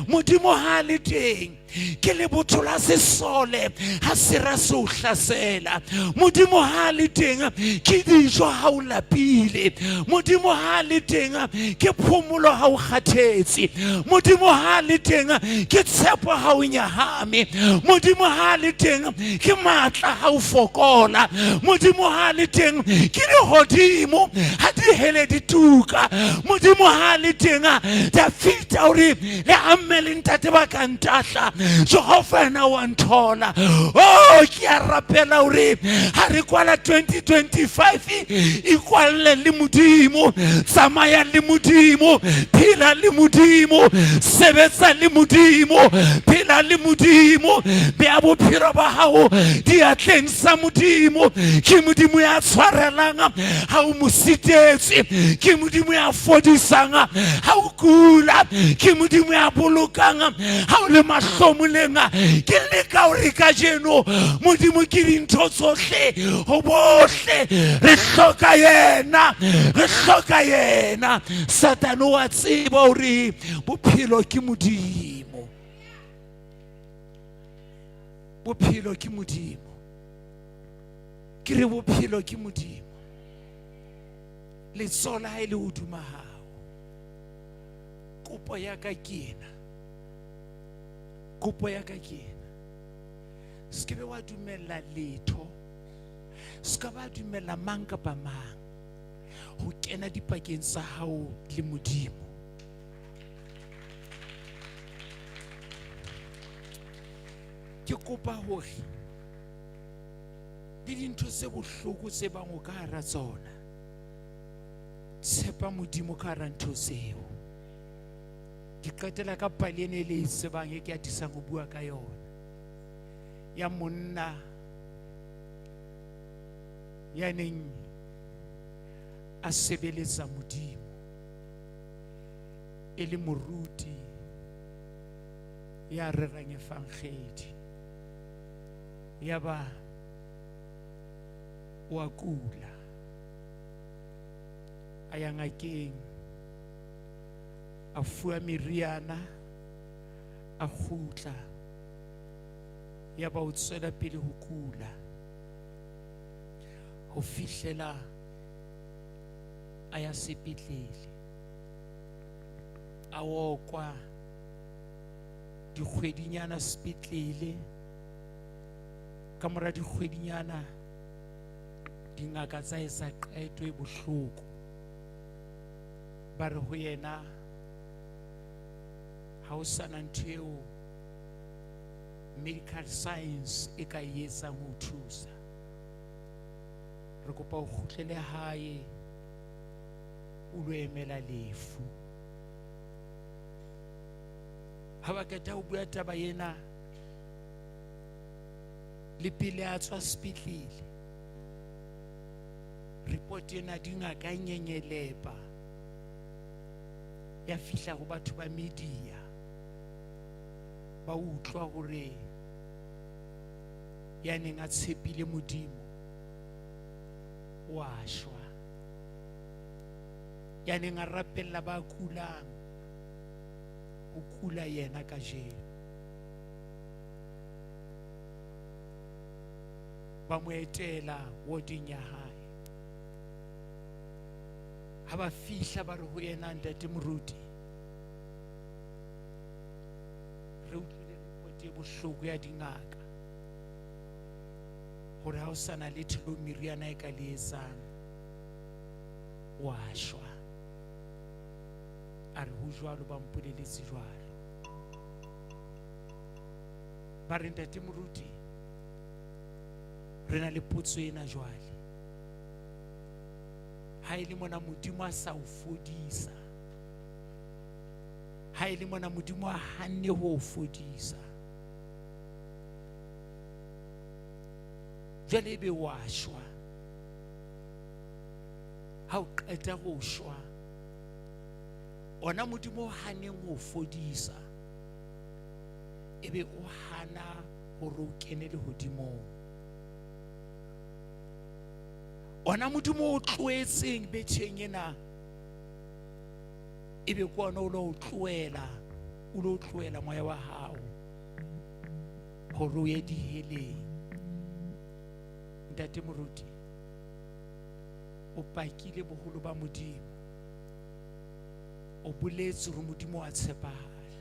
Modimo ha le teng, ke le botho la sesole ha sera se o hlasela. Modimo ha le teng, ke dijo ha o lapile. Modimo ha le teng, ke phomolo ha o kgathetse. Modimo ha le teng, ke tshepo ha o nyahame. Modimo ha le teng, ke matla ha o fokola. Modimo ha le teng, ke lehodimo ha di hele di tuka. Modimo ha le teng, da fita ore le ammele ntate ba ka ntahla. Jehova na wa nthola. Oh, ke a rapela ore ha re kwala 2025 ikwalle le Modimo, tsamaya le Modimo, phela le Modimo, sebetsa le Modimo, phela le Modimo, bea bophelo ba hao diatleng sa Modimo. Ke Modimo ya tshwarelang ha o mo sitetse, ke Modimo ya fodisang ha o kula, ke Modimo ya bolokang ha o le mahlo o molenga ke leka o re ka jeno modimo ke dintho tsohle ho bohle re hloka yena Satane wa tseba hore bophelo ke modimo ke re bophelo ke modimo letsoho la hae le hodima hao kopo ya ka ke ena se be wa dumella letho se ka ba dumella mang kapa mang ho kena dipakeng sa hao le modimo ke kopa hore le dintho tse bohloko tse bang o ka hara tsona tshepa modimo ka hara ntho tseo ke qetela ka pale ene le tsebang e ke atisang ho bua ka yona ya monna ya neng a sebeletsa modimo e le moruti ya rerang efangedi ya ba wa kula a ya ngakeng a fuwa meriana a kgutla ya ba o tswela pele ho kula ho fihlela a ya sepetlele a okwa dikgwedinyana sepetlele ka mora dikgwedinyana dingaka tsa etsa qeto e bohloko ba re ho yena ha o sana ntho eo medical science e ka etsang ho thusa re kopa o kgutlele hae o lo emela lefu ha ba keta ho bua taba ena le pele a tswa sepetlele report ena dingaka nyenyelepa ya fihla ho batho ba media ba utlwa hore ya neng a tshepile modimo wa shwa ya neng a rapella ba kulang ho kula yena ka jeno ba mo etela warding ya hae ha ba fihla ba re ho yena ntate moruti re utlwile report e bohloko ya dingaka hore ha o sana letho lo meriana e ka le etsang wa shwa a re ho jwalo ba mpoleletse jwalo ba re ntate moruti re na le potso ena jwale ha ile mona modimo a sa o fodisa ha ile mona modimo a hanne ho o fodisa jwale ebe wa shwa ha o qeta ho shwa ona modimo o haneng ho fodisa ebe o hana hore o kene le hodimong ona modimo o tloetseng betjheng ena ebe kwana o lo tloela moya wa hao hore o ye diheleng ntate moruti o pakile boholo ba modimo o boletse hore modimo wa tshepahala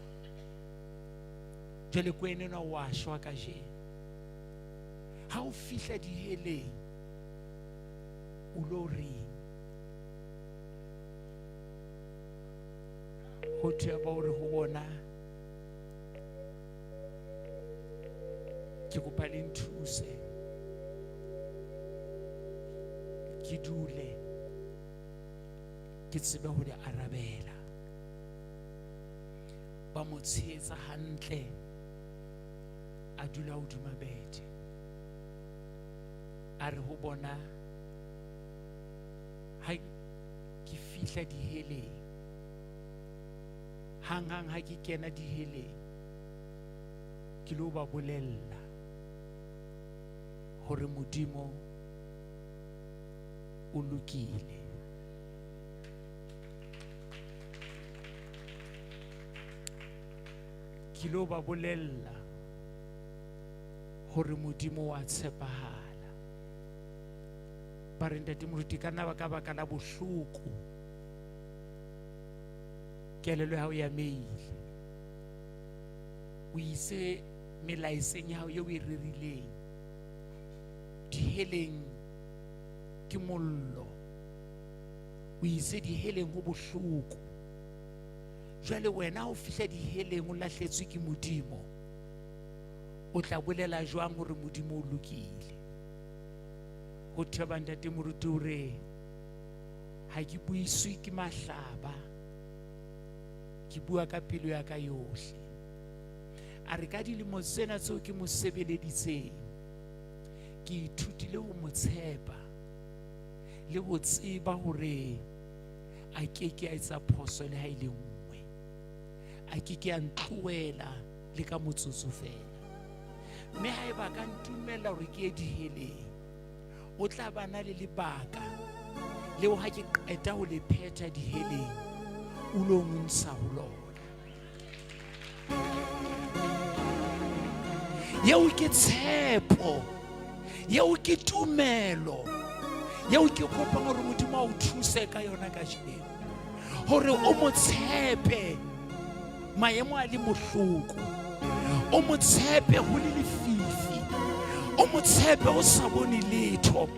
jwale kwenena wa shwa ka jeno ha o fihla diheleng o lo reng ho thwe ba hore ho bona ke kopa le nthuse ke dule ke tsebe ho le arabela ba mo tshehetsa hantle a dula hodima bete a re ho bona ha ke fihla diheleng hang ha ke kena diheleng ke lo ba bolella hore Modimo o lokile. Ke lo ba bolella hore Modimo wa tshepahala. Ba re ntate moruti ka nna ka baka la bohloko kelelo ya hao ya meile, o ise melaeseng ya hao eo e rerileng diheleng ke mollo, o ise diheleng ho bohloko. Jwale wena o fihla diheleng o lahletswe ke Modimo, o tla bolela jwang hore Modimo o lokile? Ho thaba ntate moruti hore ha ke buiswe ke mahlaba, ke bua ka pelo ya ka yohle. A re ka dilemo tsena tseo ke mo sebeleditseng, ke ithutile ho mo tshepa le ho tseba hore a keke a etsa phoso le ha e le nngwe, a keke a ntloela le ka motsotso fela. Mme ha eba ka ntumella hore ke ye diheleng, o tla bana le lebaka leo ha ke qeta ho le phetha diheleng o lo ntsha ho lona. Yeo ke tshepo, yeo ke tumelo, yeo ke kopang hore Modimo a o thuse ka yona ka jeno, hore o mo tshepe maemo a le mohloko, o mo tshepe ho le lefifi, o mo tshepe o sa bone letho,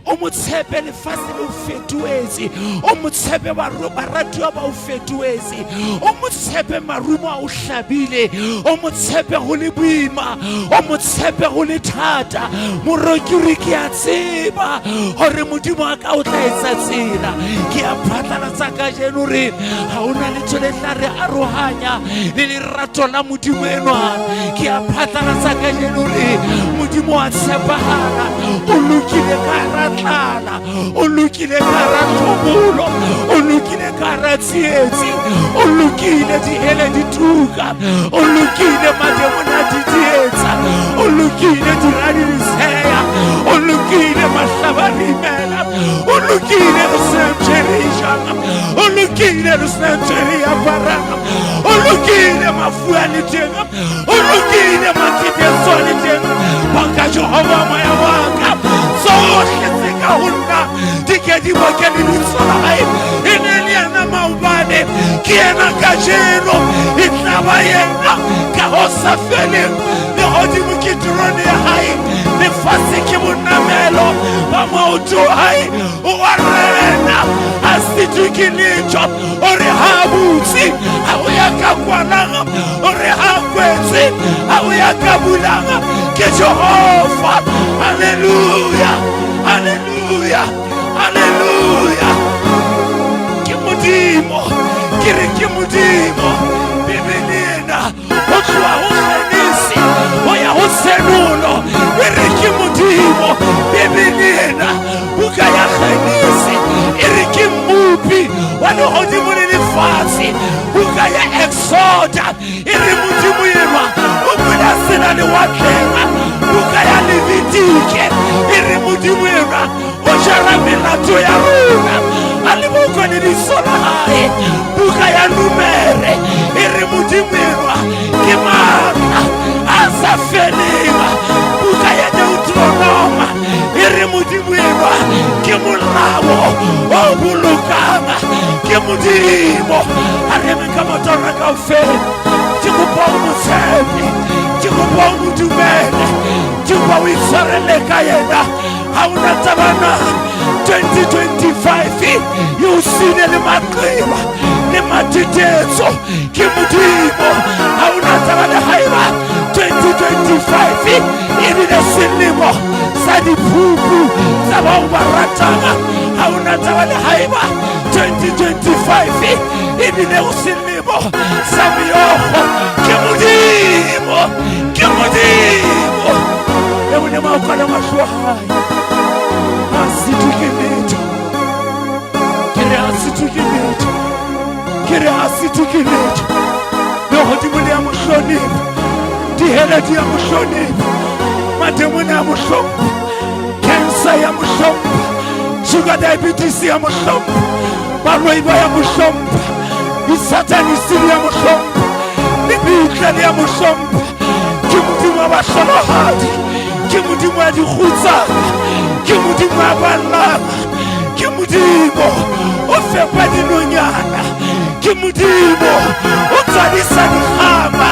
o mo tshepe lefatshe le o fetoetse, o mo tshepe baratuwa ba o fetoetse, o mo tshepe marumo a o hlabile, o mo tshepe ho le boima, o mo tshepe ho le thata. Moroki re ke a tseba hore Modimo a ka o tla etsa tsela. Ke a phatlalatsa ka jeno hore ha ona letho le tla re arohanya le lerato la Modimo enwa. Ke a phatlalatsa ka jeno hore Modimo wa tshepahala, o lokile ka hara tlala, o lokile ka hara tlhobulo, o lokile ka hara tsietsi, o lokile dihele di tuka, o lokile mademona di dietsa, o lokile diradi di seya, o lokile mahlaba rimela, o lokile re senterisha, o lokile re senteria parana, o lokile mafua le tenga, o lokile matiteso le tenga. Baka Jehova moya waka sohle tse ka honna di ke di boke le ditsola hae e ne le yena maobane ke yena ka jeno e tla ba yena ka ho sa feleng le hodimo ke drone ya hae lefatshe ke bonamelo ba maoto hae o a rena a situke letho o re ha butsi a o ya ka kwananga o re ha kwetse a o ya ka bulanga ke Jehova. Hallelujah, hallelujah, hallelujah. Ke Modimo, ke re ke Modimo. Bibelina ho tloha ho Genesi ho ya ho Senulo, e re ke Modimo. Bibelina buka ya Genesi e re ke Mmupi wa lehodimo le lefatshe. Buka ya Exoda e re Modimo yenwa o bula sena le watlenga. Buka ya Levitike e re Modimo yenwa o jara melato ya rona a le boko le disola hae. Buka ya Numere e re Modimo yenwa ke matla a sa feleng. Buka ya Deuteronoma e re Modimo yenwa ke molao o bolokang. Ke Modimo a re ka motora kaofela ke kopa o mo tshepe, ke kopa o mo dumele, ke kopa o itshwarele ka yena. Ha ona tabana 2025 you sine le maqeba le matitetso ke Modimo. Ha ona tabana haeba 2025 e bile selemo sa diphupu tsa bao ba ratang. Ha ona tabana haeba 2025 e bile o selemo sa meokgo ke Modimo, ke Modimo. Le mone ma kwa la mahlo hae a situke letho, ke re a situke letho, ke re a situke letho. Le hodimo le ya mohlonipha diheledi ya mohlonipha, mademoni ya mohlompa, cancer ya mohlompa, sugar diabetes ya mohlompa, balwaiba ya mohlompa, isatanisiri ya mohlompa, lebitlale ya mohlompa. Ke modimo wa bahlolohadi, ke modimo wa dikgutsana, ke modimo wa ballama, ke modimo o fepa dinonyana, ke modimo o tsadisa dikgama,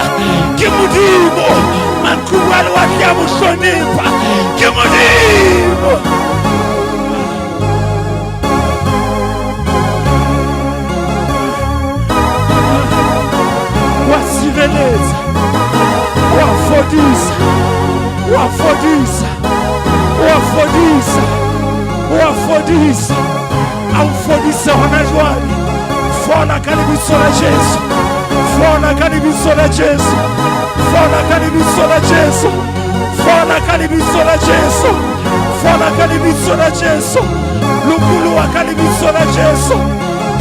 ke modimo maqhubu a lewatle ya mohlonipha, ke modimo. Wa sireletsa, wa fodisa, wa fodisa, wa fodisa, wa fodisa, au fodisa hona jwale. Fola ka lebitso la Jesu, fola ka lebitso la Jesu, fola ka lebitso la Jesu, fola ka lebitso la Jesu, fola ka lebitso la Jesu, lukuluwa ka lebitso la Jesu,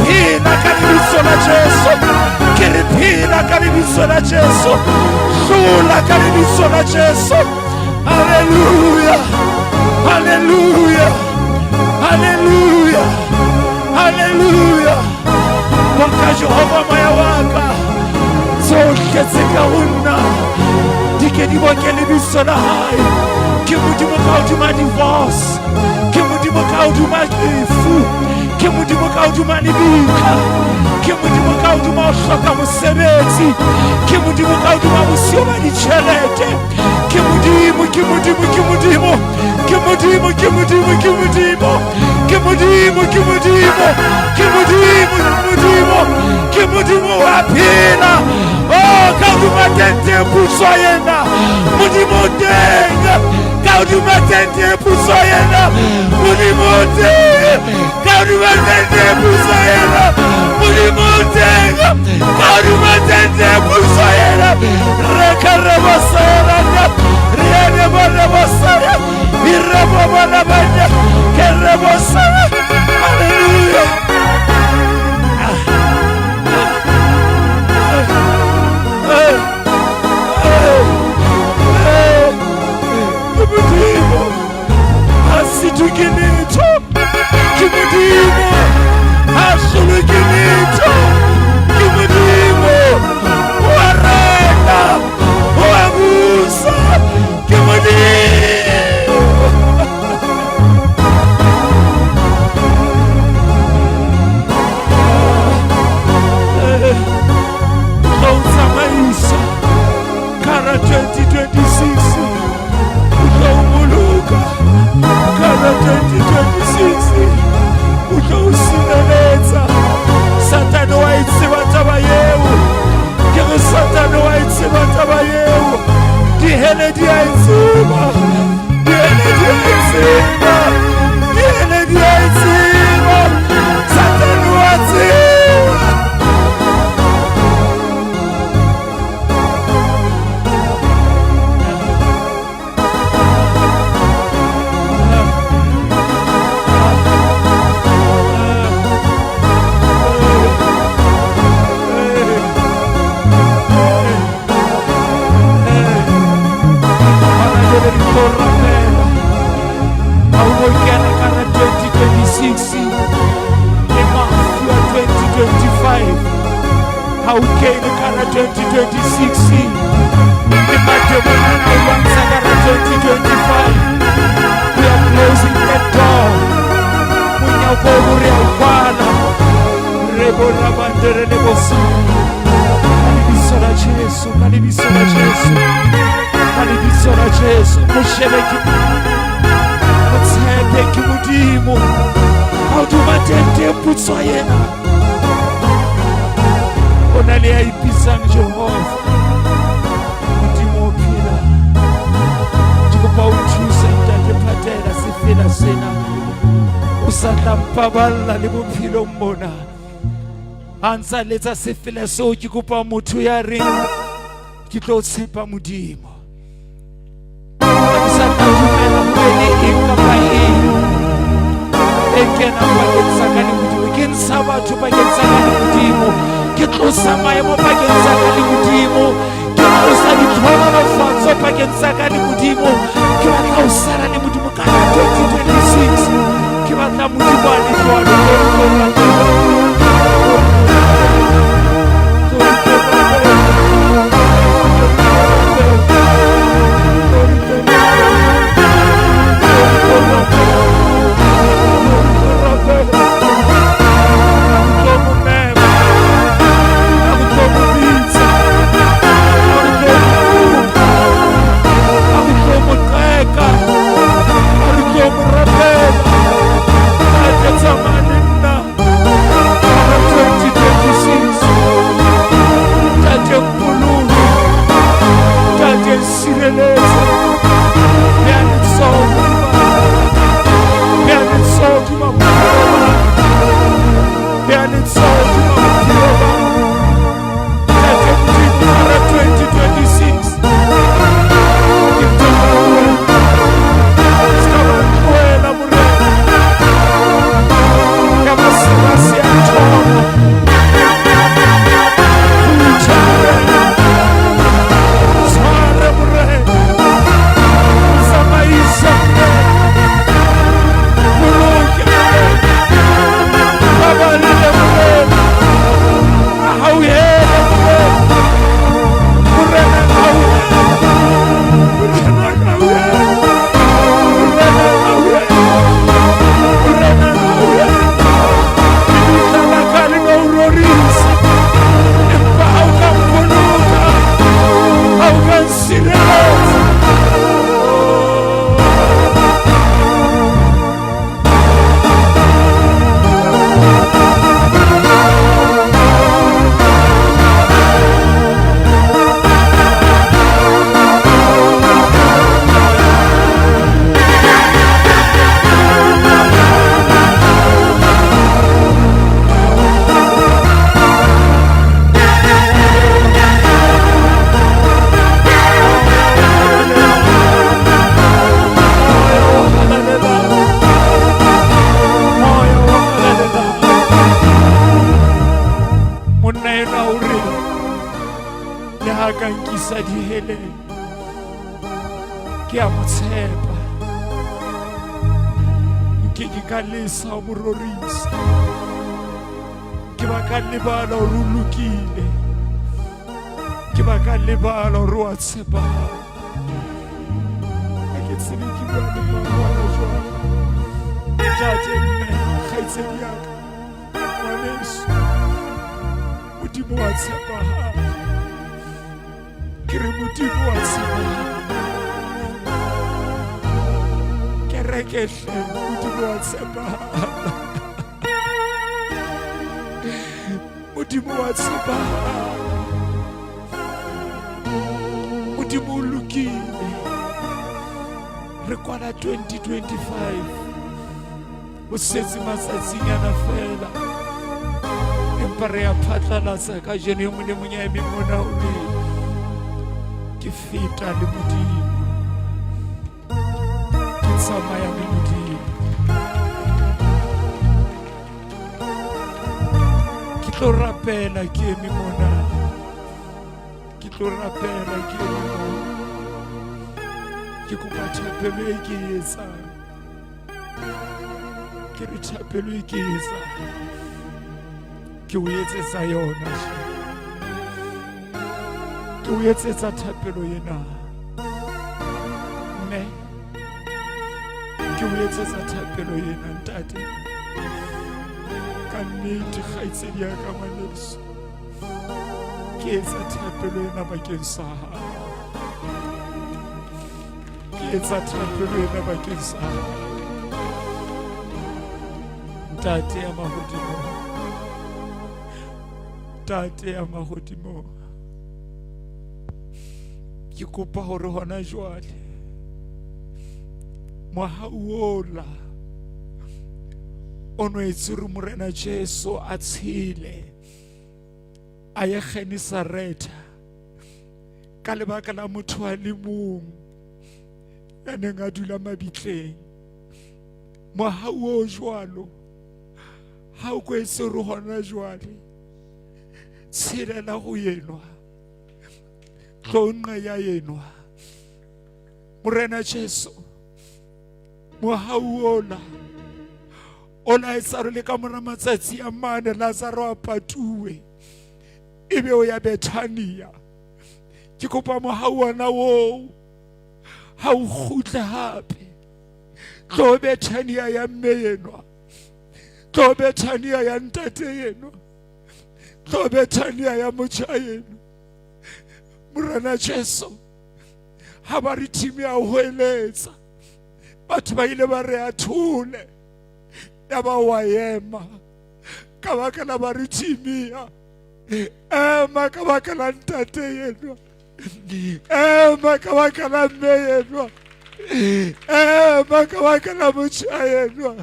phila ka lebitso la Jesu, ke re phila ka lebitso la Jesu, hlula ka lebitso la Jesu. Hallelujah, hallelujah, hallelujah, hallelujah. Waka Jehova moya waka, tsohle tse ka ho nna di ke di boke lebitso la hae. Ke modimo ka hodima divorce, ke modimo ka hodima lefu, ke modimo ka hodima lebitla, ke modimo ka hodima ho hloka mosebetsi, ke modimo ka hodima bosio ba ditjhelete, ke modimo, ke modimo, ke modimo, ke modimo, ke modimo, ke modimo, ke modimo, ke modimo, ke modimo, ke modimo wa phela. Oh, ka hodima tente puso yena, modimo teng, ka hodima tente puso yena, modimo teng, ka hodima tente puso yena, modimo teng, ka hodima tente puso yena. Reka rebosera, riene rebosera, irebo bona banya, ke rebosera. Hallelujah. Asitukinito, kimudimo, asulukinito, kimudimo, warenda, wagusa, kimudimo. Kauza maisha, kara 2026, utaumuluka. Kara 2026 utausineletsa. Satani wa itseba taba yeo, ke re Satani wa itseba taba yeo. Diheledi a itseba, diheledi a itseba, diheledi a itseba. Satani wa tseba. Augokela kana 2026 emafu ya 2025, haukele kana 2026 emademoni awanza kana 2025. We are closing that door. Munyakobure ukwala rebo rabandere lebosi. Kalibiso la Jesu, kalibiso la Jesu, kalibiso la Jesu. Musheleki Thank you, Mudimo. How do I tend put so yena? Onali aipisa Jehova. Mudimo pila. Jikupa uchusa itate patela sifila sena. Usata mpabala libumpilo mbona. Ansa leta sifila so jikupa mutu ya ringu. Kito sipa Mudimo. Usata jumela mwene ikapai. Ekena paketsakani Mudimo. Kensaba tu paketsakani Mudimo. ke tlosa maemo pakeng tsa ka le Modimo, ke tlosa ditlhonolofatso pakeng tsa ka le Modimo. Ke batla ho sala le Modimo ka 2026. Ke batla Modimo a le jwalo. Ke a mo tshepa, ke ka lesa mo rorisa, ke ba ka lebala hore o lokile, ke ba ka lebala hore wa tshepahala. Ke tsebe ke bua le mangwana jwalo, ntate mme kgaitsedi ya ka, ngwaneso Modimo wa tshepahala, ke re Modimo wa tshepahala. Kehle Modimo wa tshepahala, Modimo wa tshepahala, Modimo o lokile. Re kwala 2025 o setse matsatsinyana fela, empa re a phatlalatsa ka jeno e mong le mong ya emeng mona o le ke feta le Modimo, tsamaya le Modimo. Ke tlo rapela ke eme mona, ke tlo rapela ke eme mona, ke kopa thapelo e ke etsang, ke re thapelo e ke etsang ke o etsetsa yona, ke o etsetsa thapelo ena mme, ke o etsetsa thapelo ena ntate, ka nnete kgaitsedi ya ka ngwaneso, ke etsa thapelo ena bakeng sa hao, ke etsa thapelo ena bakeng sa hao ntate ya mahodimo, ntate ya mahodimo. Ke kopa hore hona jwale ngwaga ola o no etse hore Morena Jesu a tshele a ye Genesareta ka lebaka la motho a le mong ya neng a dula mabitleng. Ngwaga o jwalo ha o kwetse hore hona jwale tshelela go enwa tlonqa ya enwa Morena Jesu mohau ola ola etsaro le ka mora matsatsi a mane Lazaro a patuwe ebe o ya Bethania ke kopa mohau ona wo ha o khutle hape tlo Bethania ya mme enwa tlo Bethania ya ntate enwa tlo Bethania ya motjha enwa Morena Jesu ha ba re timi ya ho eletsa batho ba ile ba re a thule ya ba wa ema ka baka la ba re timi ya ema ka baka la ntate yenwa ema ka baka la mme yenwa ema ka baka la motjha yenwa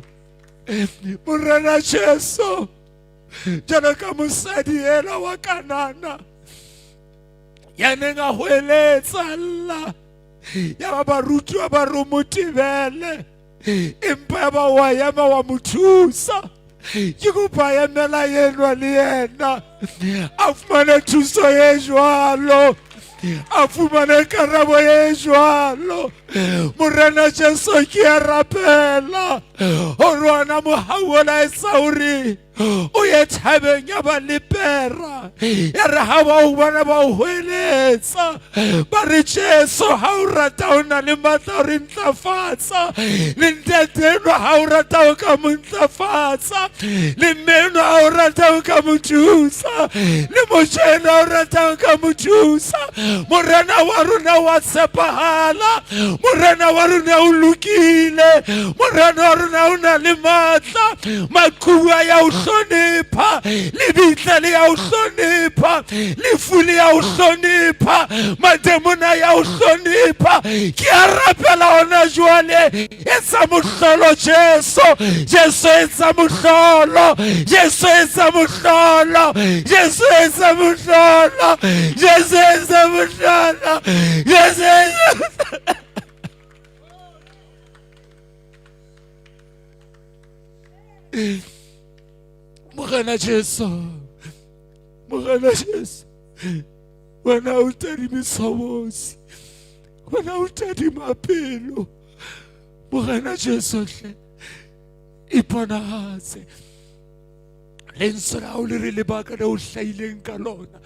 Morena Jesu jalo ka mosadi ela wa Kanana ya neng a ho eletsa Allah ya ba rutwa ba romotibele empa ba wa yema wa mothusa ke kopa emela yenwa le yena a fumane thuso e jwalo a fumane karabo e jwalo Morena Jesu ke a rapela o rona mohaola e sauri o ye thabeng ya ba lepera ya re ha ba o bona ba o hweletsa ba re Jesu ha o rata o na le matla o re ntlafatsa le nteteno ha o rata o ka mo ntlafatsa le mmeno ha o rata o ka mo thusa le motjhena ha o rata o ka mo thusa Morena wa rona wa tshepahala Morena wa rona o lokile Morena wa rona o na le matla maqhubu ya o hlonipha lebitla le ya o hlonipha lefuli ya o hlonipha mademona ya o hlonipha ke a rapela ona jwale etsa mohlolo Jesu etsa mohlolo Jesu etsa mohlolo Jesu etsa mohlolo Jesu etsa mohlolo Jesu etsa Morena Jesu wena o tadime tshobosi wena o tadima pelo Morena Jesu hle iponahatse lentswe la o le re lebaka le o hlaileng ka lona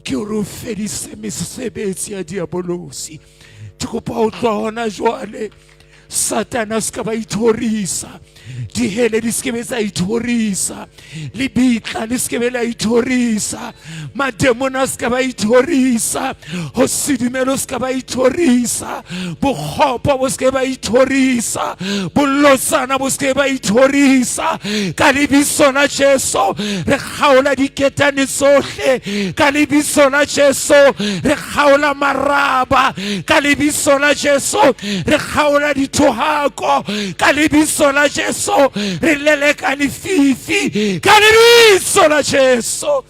ke hore o fedise mesebetsi ya diabolosi ke kopa o tloha hona jwale Satana ska ba ithorisa dihele di skebe tsa ithorisa libitla le skebe la ithorisa mademona ska ba ithorisa ho sidimelo ska ba ithorisa bokgopo bo skebe ba ithorisa bollotsana bo skebe ba ithorisa ka lebiso la Jesu re khaola diketane tsohle ka lebiso la Jesu re khaola maraba ka lebiso la Jesu re khaola ditohako ka lebiso la Jesu re leleka lefifi ka lebiso la Jesu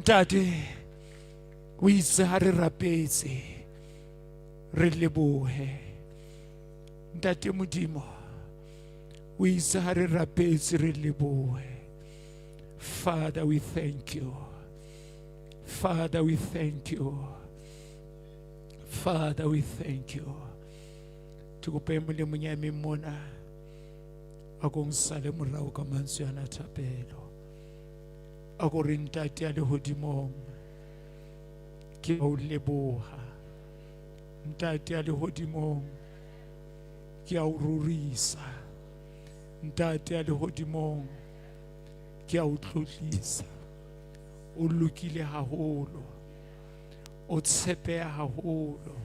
Ntate o itse ha re rapetse re lebohe Ntate Modimo o itse ha re rapetse re lebohe Father we thank you Father we thank you Father we thank you Tukupe mole monyame mona akong sale morao ka mantswe ana thapelo ako re ntate a le hodimong ke o leboha ntate a le hodimong ke a o rurisa ntate a le hodimong ke a o tlotlisa o lokile haholo o tshepeha haholo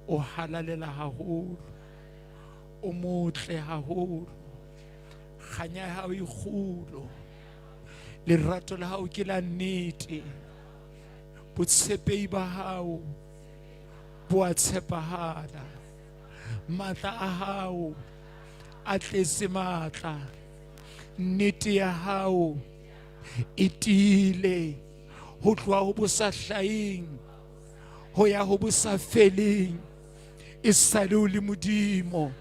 o halalela haholo o motle haholo khanya ya hao e kgolo lerato la hao ke la nnete botshepehi ba hao bo a tshepahala matla a hao a tletse matla nnete ya hao e tiile ho tloha ho bo sa hlahing ho ya ho bo sa feleng e sale o le Modimo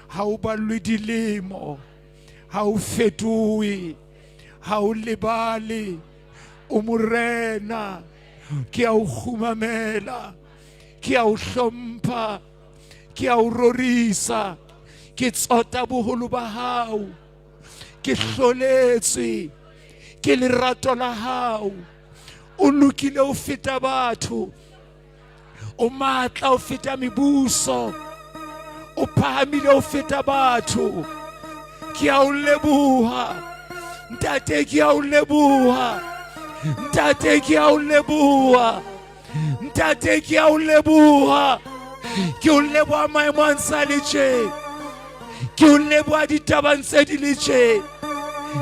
ha o ballwe dilemo ha o fetohe ha o lebale o morena, ke a o khumamela, ke a o hlompha, ke a o rorisa, ke tsota boholo ba hao, ke hloletswe ke lerato la hao. O lokile o feta batho, o matla o feta mebuso, o phahamile o feta batho. Ke a o leboha ntate, ke a o leboha ntate, ke a o leboha ntate, ke a o leboha. Ke o leboha maemo a ntse a le tje, ke o leboha ditabang tse di le tje,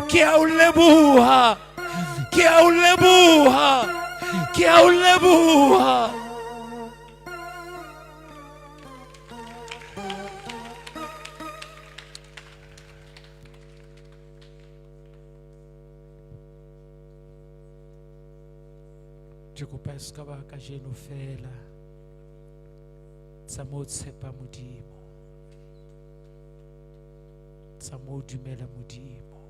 ke a o leboha, ke a o leboha, ke a o leboha. Ke kopa e ska ba kajeno fela tsa mo tshepa Modimo, tsa mo dumela Modimo.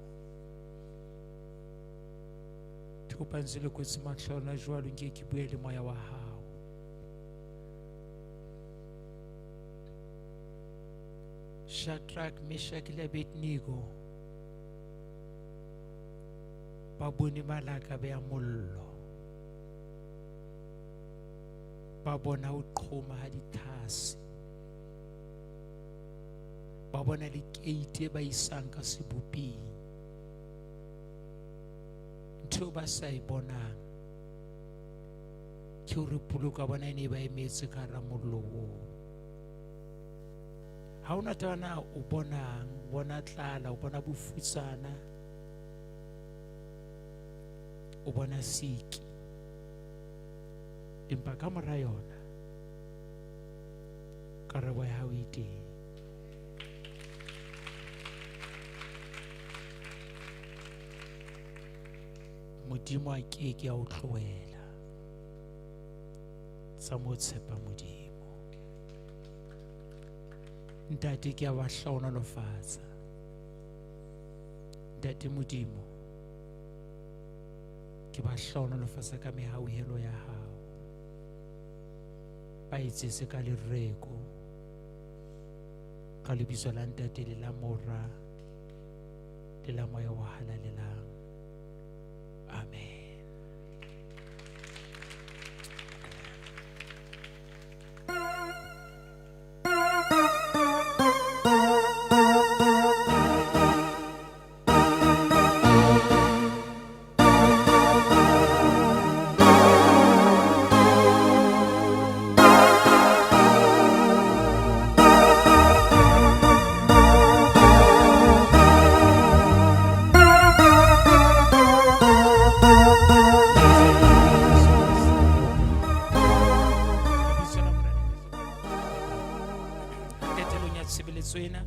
Ke kopa ntse le kwetse mahlo a lona jwalo, nke ke bue le moya wa hao. Shadrach, Meshach le Abednego ba bone malaka be a mollo, ba bona ho qhoma ha dithasi, ba bona le keite ba isang ka seboping. Ntho ba sa e bonang ke hore poloka bona e ne ba emetse ka hara mollo oo. Ha ona tana o bonang, bona tlala, o bona bofutsana, o bona siki, empa ka mora yona karabo ya hao e teng. Modimo a ke a o tlohela sa mo tshepa Modimo. Ntate ke a ba hlaonolofatsa, ntate Modimo ke ba hlaonolofatsa ka mehauhelo ya hao, ba etsetse ka lereko, ka lebitso la ntate le la mora le la moya wa halalelang. Amen. Tswena